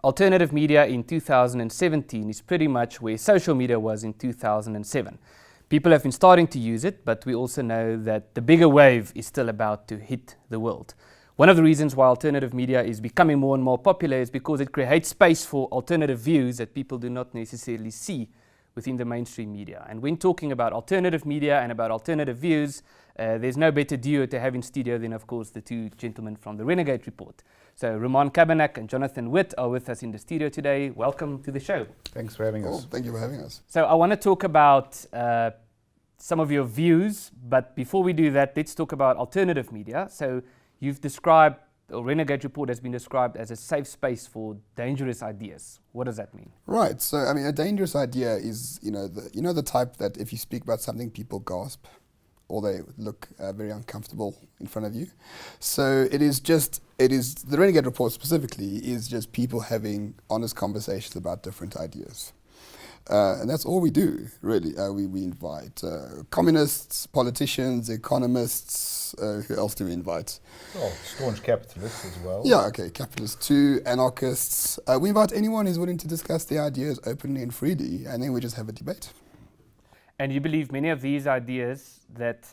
Alternative media in 2017 is pretty much where social media was in 2007. People have been starting to use it, but we also know that the bigger wave is still about to hit the world. One of the reasons why alternative media is becoming more and more popular is because it creates space for alternative views that people do not necessarily see within the mainstream media. And when talking about alternative media and about alternative views, there's no better duo to have in studio than, of course, the two gentlemen from the Renegade Report. So Roman Kabanak and Jonathan Witt are with us in the studio today. Welcome to the show. Thanks for having us. Thank you for having us. So I want to talk about some of your views, but before we do that, let's talk about alternative media. So you've described, or Renegade Report has been described as a safe space for dangerous ideas. What does that mean? Right. So, I mean, a dangerous idea is, the type that if you speak about something, people gasp or they look very uncomfortable in front of you. So the Renegade Report specifically is just people having honest conversations about different ideas. And that's all we do, really. We invite communists, politicians, economists. Who else do we invite? Oh, staunch capitalists as well. Yeah, okay, capitalists too, anarchists. We invite anyone who's willing to discuss their ideas openly and freely, and then we just have a debate. And you believe many of these ideas that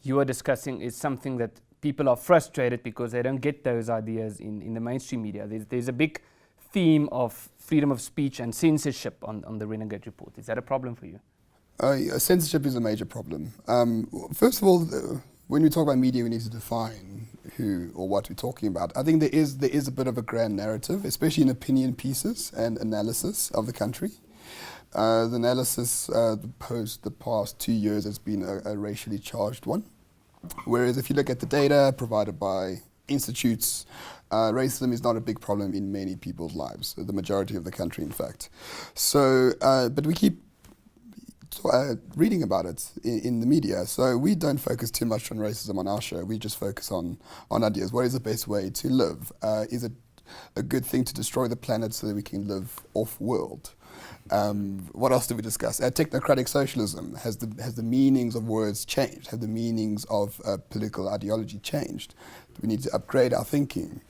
you are discussing is something that people are frustrated because they don't get those ideas in the mainstream media. There's a big theme of freedom of speech and censorship on the Renegade Report. Is that a problem for you? Censorship is a major problem. First of all, when we talk about media, we need to define who or what we're talking about. I think there is a bit of a grand narrative, especially in opinion pieces and analysis of the country. The analysis post the past 2 years has been a racially charged one. Whereas if you look at the data provided by institutes, racism is not a big problem in many people's lives, the majority of the country, in fact. So, but we keep reading about it in the media. So we don't focus too much on racism on our show. We just focus on ideas. What is the best way to live? Is it a good thing to destroy the planet so that we can live off-world? What else do we discuss? Technocratic socialism. Has the meanings of words changed? Have the meanings of political ideology changed? Do we need to upgrade our thinking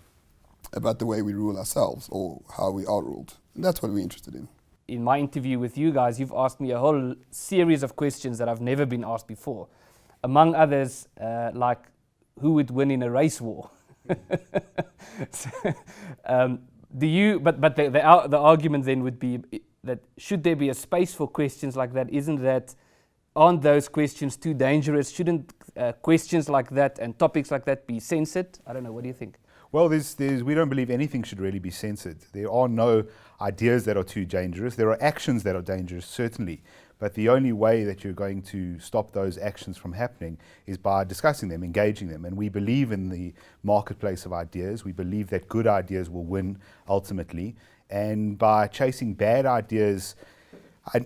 about the way we rule ourselves or how we are ruled? And that's what we're interested in. In my interview with you guys, you've asked me a whole series of questions that I've never been asked before. Among others, like who would win in a race war? So, the argument then would be that should there be a space for questions like that? Aren't those questions too dangerous? Shouldn't questions like that and topics like that be censored? I don't know, what do you think? Well, we don't believe anything should really be censored. There are no ideas that are too dangerous. There are actions that are dangerous, certainly. But the only way that you're going to stop those actions from happening is by discussing them, engaging them. And we believe in the marketplace of ideas. We believe that good ideas will win ultimately. And by chasing bad ideas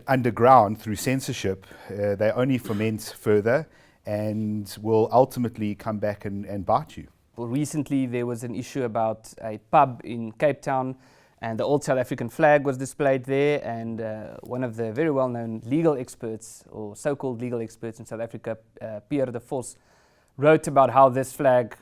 underground through censorship, they only ferment further and will ultimately come back and bite you. Well, recently there was an issue about a pub in Cape Town, and the old South African flag was displayed there, and one of the very well-known legal experts, or so-called legal experts in South Africa, Pierre de Vos, wrote about how this flag,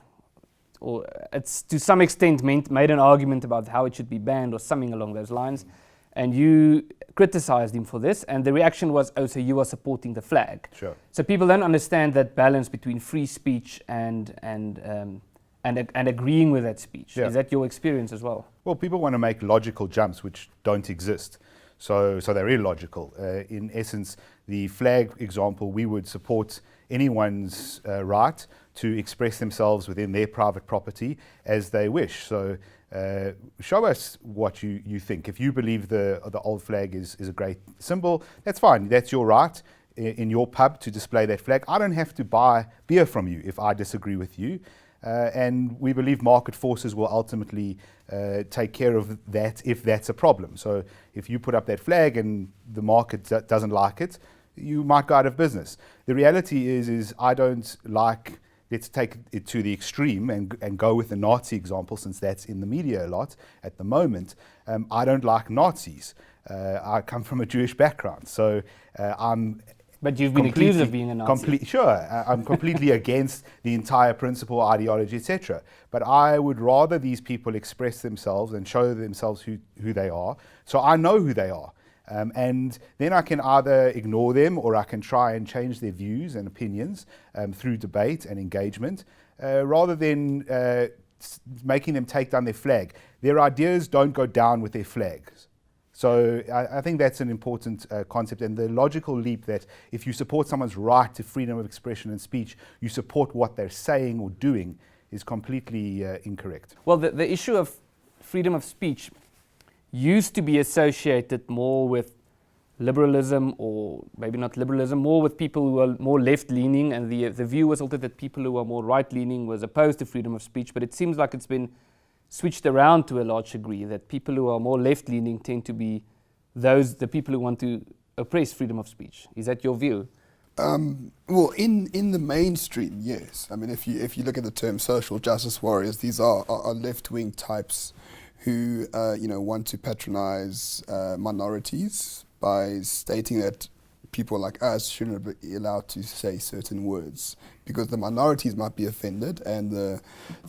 or it's to some extent made an argument about how it should be banned or something along those lines, and you criticized him for this, and the reaction was, oh, so you are supporting the flag. Sure. So people don't understand that balance between free speech and agreeing with that speech. Yeah. Is that your experience as well? Well, people want to make logical jumps which don't exist. So they're illogical. In essence, the flag example, we would support anyone's right to express themselves within their private property as they wish. So show us what you think. If you believe the old flag is a great symbol, that's fine. That's your right in your pub to display that flag. I don't have to buy beer from you if I disagree with you. And we believe market forces will ultimately take care of that if that's a problem. So if you put up that flag and the market doesn't like it, you might go out of business. The reality is I don't like, let's take it to the extreme and go with the Nazi example, since that's in the media a lot at the moment. I don't like Nazis. I come from a Jewish background, so I'm But you've been accused of being a Nazi. I'm completely against the entire principle, ideology, etc. But I would rather these people express themselves and show themselves who they are, so I know who they are. And then I can either ignore them or I can try and change their views and opinions through debate and engagement, rather than making them take down their flag. Their ideas don't go down with their flags. So I think that's an important concept, and the logical leap that if you support someone's right to freedom of expression and speech, you support what they're saying or doing is completely incorrect. Well, the issue of freedom of speech used to be associated more with liberalism, or maybe not liberalism, more with people who are more left-leaning, and the view was also that people who are more right-leaning was opposed to freedom of speech, but it seems like it's been switched around to a large degree, that people who are more left-leaning tend to be the people who want to oppress freedom of speech. Is that your view? Well, in the mainstream, yes. I mean, if you look at the term social justice warriors, these are left-wing types who want to patronize minorities by stating that people like us shouldn't be allowed to say certain words because the minorities might be offended, and the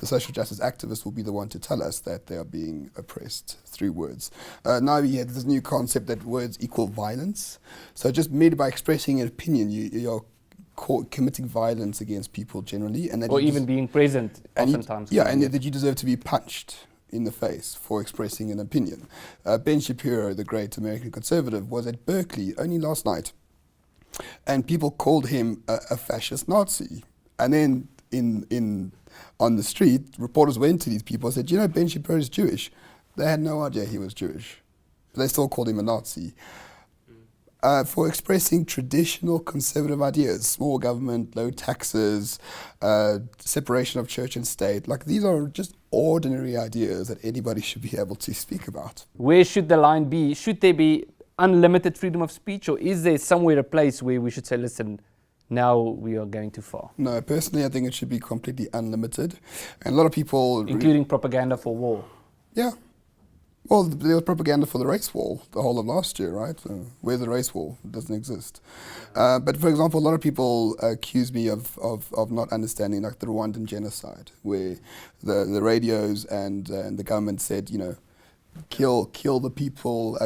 social justice activists will be the one to tell us that they are being oppressed through words. Now we have this new concept that words equal violence. So just merely by expressing an opinion, you're committing violence against people generally, and that or even being present oftentimes. And that you deserve to be punched in the face for expressing an opinion. Ben Shapiro, the great American conservative, was at Berkeley only last night, and people called him a fascist Nazi. And then on the street, reporters went to these people and said, "You know, Ben Shapiro is Jewish." They had no idea he was Jewish, but they still called him a Nazi. For expressing traditional conservative ideas, small government, low taxes, separation of church and state, like these are just ordinary ideas that anybody should be able to speak about. Where should the line be? Should there be unlimited freedom of speech, or is there somewhere a place where we should say, listen, now we are going too far? No, personally, I think it should be completely unlimited. And a lot of people... Including propaganda for war? Yeah. Well, there was propaganda for the race war the whole of last year, right? Where's the race war? It doesn't exist. But for example, a lot of people accuse me of not understanding like the Rwandan genocide, where the radios and the government said, kill the people,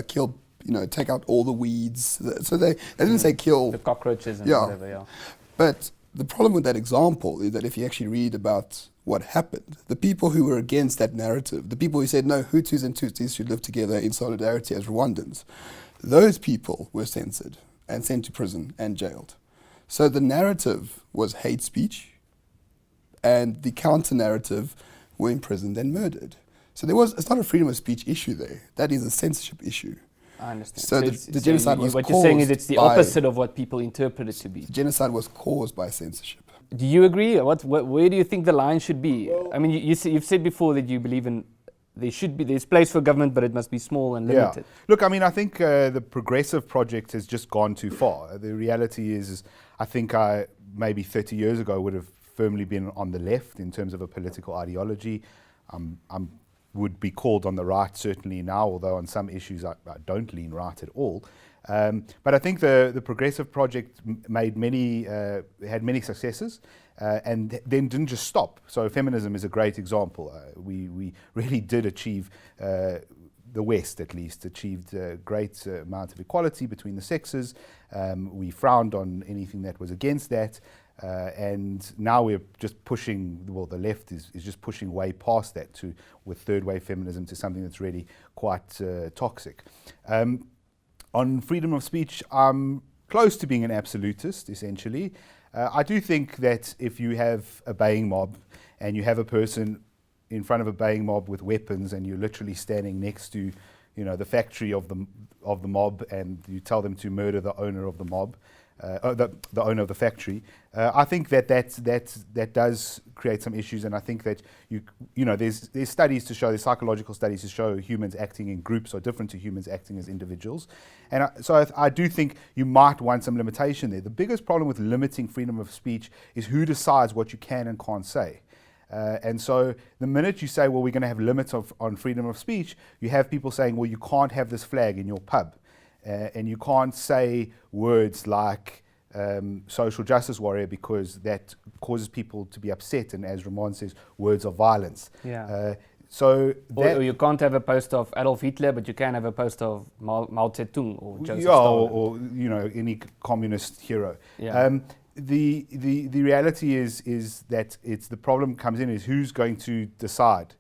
take out all the weeds. So they didn't say kill the cockroaches and whatever, yeah. But the problem with that example is that if you actually read about what happened, the people who were against that narrative, the people who said, no, Hutus and Tutsis should live together in solidarity as Rwandans, those people were censored and sent to prison and jailed. So the narrative was hate speech, and the counter-narrative were imprisoned and murdered. So it's not a freedom of speech issue there. That is a censorship issue. I understand. So the genocide was what caused you're saying is it's the opposite of what people interpret it to be. The genocide was caused by censorship. Do you agree? Where do you think the line should be? Well, I mean, you've said before that you believe in there's place for government, but it must be small and limited. Yeah. Look, I mean, I think the progressive project has just gone too far. The reality is I think I maybe 30 years ago would have firmly been on the left in terms of a political ideology. I would be called on the right certainly now, although on some issues I don't lean right at all. But I think the progressive project had many successes and then didn't just stop. So feminism is a great example. We really did achieve, the West at least, achieved a great amount of equality between the sexes. We frowned on anything that was against that. And now we're just pushing, well, the left is just pushing way past that with third wave feminism to something that's really quite toxic. On freedom of speech, I'm close to being an absolutist, essentially. I do think that if you have a baying mob and you have a person in front of a baying mob with weapons and you're literally standing next to, the factory of the mob, and you tell them to murder the owner of the mob, the owner of the factory, I think that does create some issues, and I think that there's studies to show, there's psychological studies to show humans acting in groups are different to humans acting as individuals, and so I do think you might want some limitation there. The biggest problem with limiting freedom of speech is who decides what you can and can't say. And so the minute you say, well, we're going to have limits on freedom of speech, you have people saying, well, you can't have this flag in your pub. And you can't say words like social justice warrior because that causes people to be upset, and as Ramon says, words of violence. Yeah. So or you can't have a post of Adolf Hitler, but you can have a post of Mao Zedong or Joseph yeah, Stalin. or you know, any communist hero. Yeah. The reality is that it's the problem comes in is who's going to decide.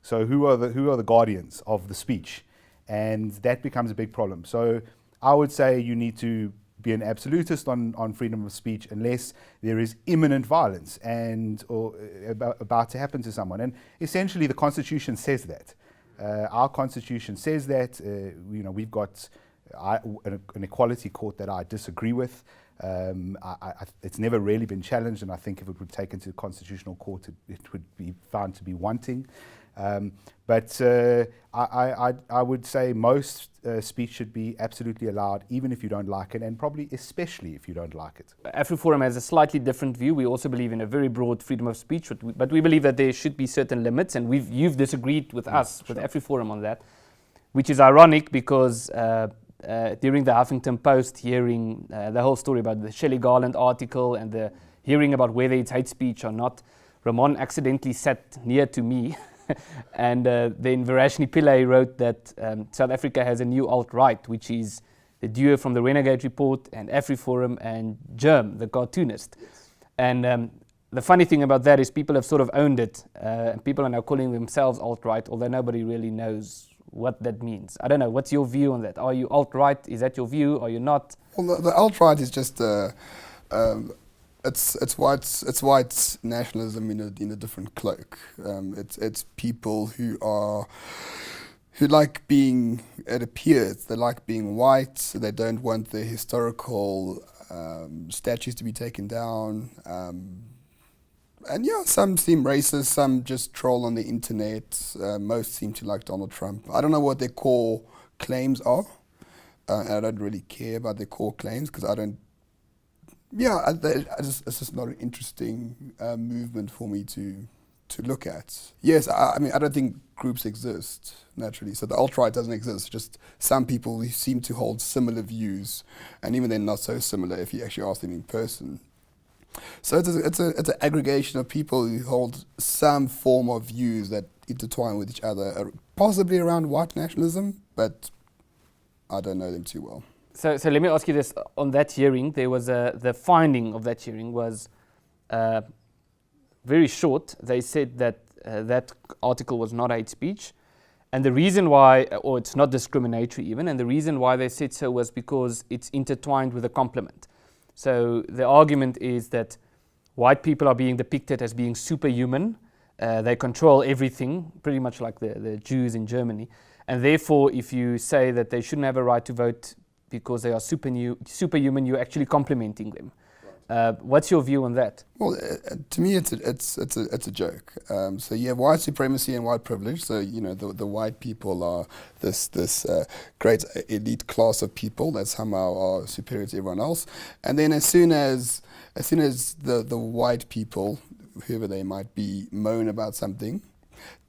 So who are the guardians of the speech, and that becomes a big problem. So I would say you need to be an absolutist on freedom of speech unless there is imminent violence or about to happen to someone. And essentially, the Constitution says that. Our Constitution says that. You know, we've got an equality court that I disagree with. It's never really been challenged, and I think if it would take into the constitutional court, it would be found to be wanting. But I would say most speech should be absolutely allowed, even if you don't like it, and probably especially if you don't like it. AfriForum has a slightly different view. We also believe in a very broad freedom of speech, but we believe that there should be certain limits, and you've disagreed with us, with AfriForum on that, which is ironic because during the Huffington Post hearing, the whole story about the Shelley Garland article and the hearing about whether it's hate speech or not, Ramon accidentally sat near to me. And then Virashni Pillay wrote that South Africa has a new alt-right, which is the duo from the Renegade Report and AfriForum and Germ, the cartoonist. Yes. And the funny thing about that is people have sort of owned it. People are now calling themselves alt-right, although nobody really knows what that means. I don't know. What's your view on that? Are you alt-right? Is that your view? Are you not? Well, the alt-right is just it's white nationalism in a different cloak. It's people who like being, it appears, they like being white. So they don't want the historical statues to be taken down. And yeah, some seem racist, some just troll on the internet. Most seem to like Donald Trump. I don't know what their core claims are. I don't really care about their core claims because I don't. Yeah, it's just not an interesting movement for me to look at. Yes, I mean, I don't think groups exist naturally. So the alt-right doesn't exist. Just some people who seem to hold similar views, and even they're not so similar if you actually ask them in person. So it's an aggregation of people who hold some form of views that intertwine with each other, possibly around white nationalism, but I don't know them too well. So let me ask you this. On that hearing, there was the finding of that hearing was very short. They said that that article was not hate speech. And the reason why, or it's not discriminatory even, and the reason why they said so was because it's intertwined with a compliment. So the argument is that white people are being depicted as being superhuman. They control everything, pretty much like the Jews in Germany. And therefore, if you say that they shouldn't have a right to vote because they are superhuman, you're actually complimenting them. Right. What's your view on that? Well, to me, it's a joke. So you have white supremacy and white privilege. So you know the white people are this great elite class of people that somehow are superior to everyone else. And then as soon as the white people, whoever they might be, moan about something,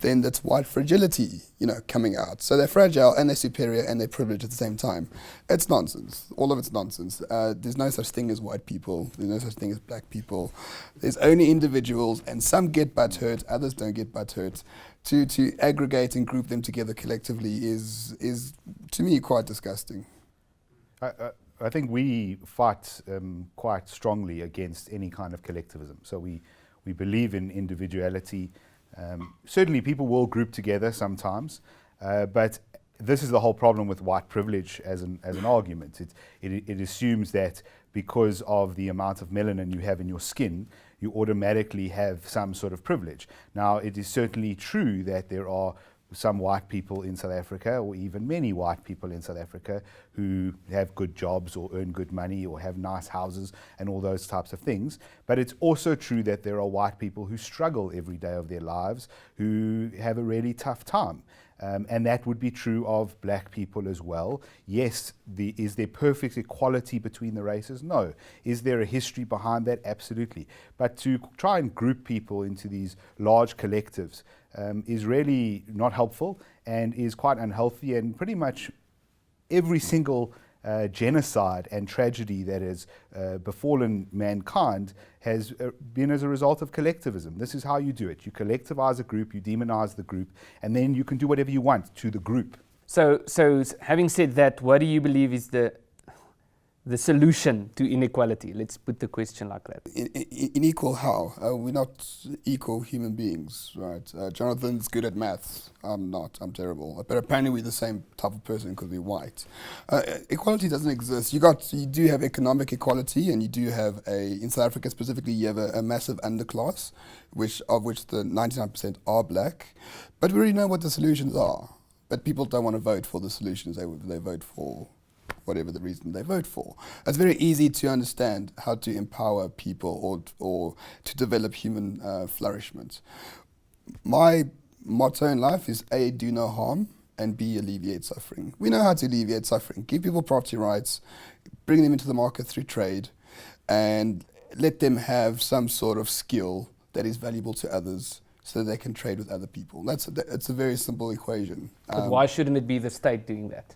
then that's white fragility, coming out. So they're fragile and they're superior and they're privileged at the same time. It's nonsense. All of it's nonsense. There's no such thing as white people. There's no such thing as black people. There's only individuals, and some get butthurt, others don't get butthurt. To aggregate and group them together collectively is to me quite disgusting. I think we fight quite strongly against any kind of collectivism. So we believe in individuality. Certainly people will group together sometimes, but this is the whole problem with white privilege as an argument. It assumes that because of the amount of melanin you have in your skin, you automatically have some sort of privilege. Now, it is certainly true that there are some white people in South Africa, or even many white people in South Africa, who have good jobs or earn good money or have nice houses and all those types of things. But it's also true that there are white people who struggle every day of their lives, who have a really tough time. And that would be true of black people as well. Yes, is there perfect equality between the races? No. Is there a history behind that? Absolutely. But to try and group people into these large collectives is really not helpful and is quite unhealthy, and pretty much every single genocide and tragedy that has befallen mankind has been as a result of collectivism. This is how you do it. You collectivize a group, you demonize the group, and then you can do whatever you want to the group. So having said that, what do you believe is the solution to inequality? Let's put the question like that. Unequal how? We're not equal human beings, right? Jonathan's good at maths. I'm not. I'm terrible. But apparently we're the same type of person because we're white. Equality doesn't exist. You do have economic equality, and you do have in South Africa specifically, you have a massive underclass, of which the 99% are black. But we already know what the solutions are. But people don't want to vote for the solutions. They vote for whatever the reason they vote for. It's very easy to understand how to empower people or to develop human flourishment. My motto in life is A, do no harm, and B, alleviate suffering. We know how to alleviate suffering. Give people property rights, bring them into the market through trade, and let them have some sort of skill that is valuable to others so they can trade with other people. It's a very simple equation. But why shouldn't it be the state doing that?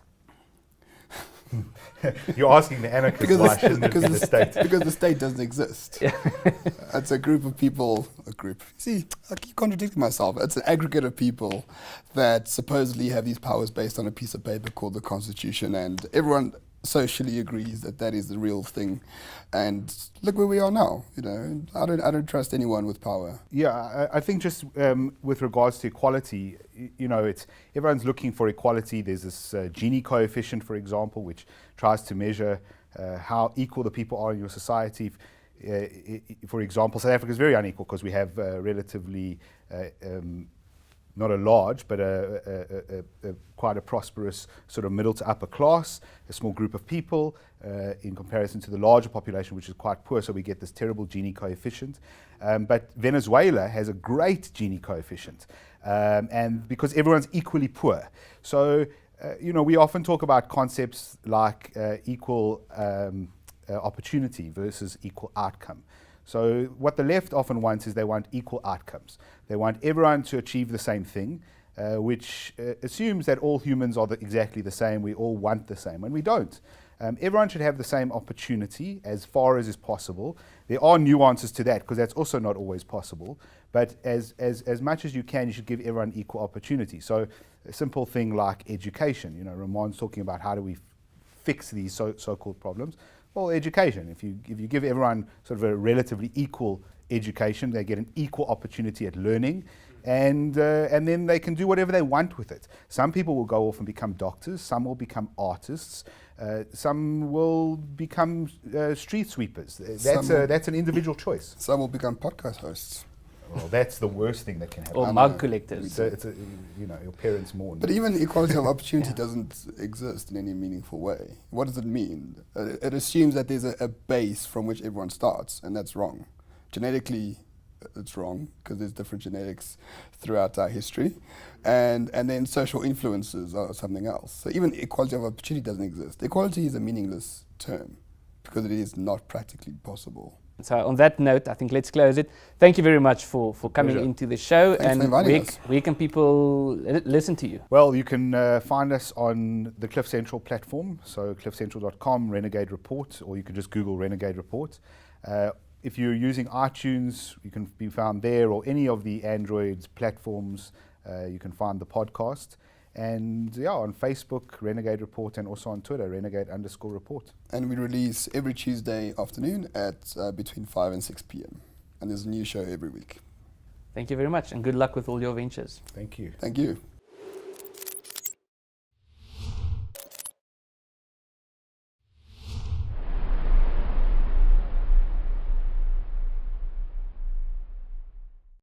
You're asking the anarchists why shouldn't it be the state? Because the state doesn't exist. It's a group of people, See, I keep contradicting myself. It's an aggregate of people that supposedly have these powers based on a piece of paper called the Constitution, and everyone socially agrees that is the real thing. And look where we are now. I don't trust anyone with power. Yeah, I think just with regards to equality, it's everyone's looking for equality. There's this Gini coefficient, for example, which tries to measure how equal the people are in your society. For example, South Africa is very unequal because we have relatively not a large, but quite a prosperous sort of middle to upper class, a small group of people in comparison to the larger population, which is quite poor, so we get this terrible Gini coefficient. But Venezuela has a great Gini coefficient, and because everyone's equally poor. So, we often talk about concepts like equal opportunity versus equal outcome. So what the left often wants is they want equal outcomes. They want everyone to achieve the same thing, which assumes that all humans are exactly the same, we all want the same, and we don't. Everyone should have the same opportunity as far as is possible. There are nuances to that because that's also not always possible, but as much as you can, you should give everyone equal opportunity. So a simple thing like education, Ramon's talking about how do we fix these so-called problems. Well, education. If you give everyone sort of a relatively equal education, they get an equal opportunity at learning, and then they can do whatever they want with it. Some people will go off and become doctors. Some will become artists. Some will become street sweepers. That's an individual choice. Some will become podcast hosts. Well, that's the worst thing that can happen. Or mug collectors. Your parents mourn. But even equality of opportunity doesn't exist in any meaningful way. What does it mean? It assumes that there's a base from which everyone starts, and that's wrong. Genetically, it's wrong because there's different genetics throughout our history, and then social influences are something else. So even equality of opportunity doesn't exist. Equality is a meaningless term because it is not practically possible. So on that note, I think let's close it. Thank you very much for coming Pleasure. into the show. Thanks for inviting us. Where can people listen to you? Well, you can find us on the Cliff Central platform, so cliffcentral.com, Renegade Report, or you can just Google Renegade Report. If you're using iTunes, you can be found there, or any of the Android platforms, you can find the podcast. And on Facebook, Renegade Report, and also on Twitter, Renegade_Report. And we release every Tuesday afternoon at between 5 and 6 p.m. And there's a new show every week. Thank you very much, and good luck with all your ventures. Thank you. Thank you.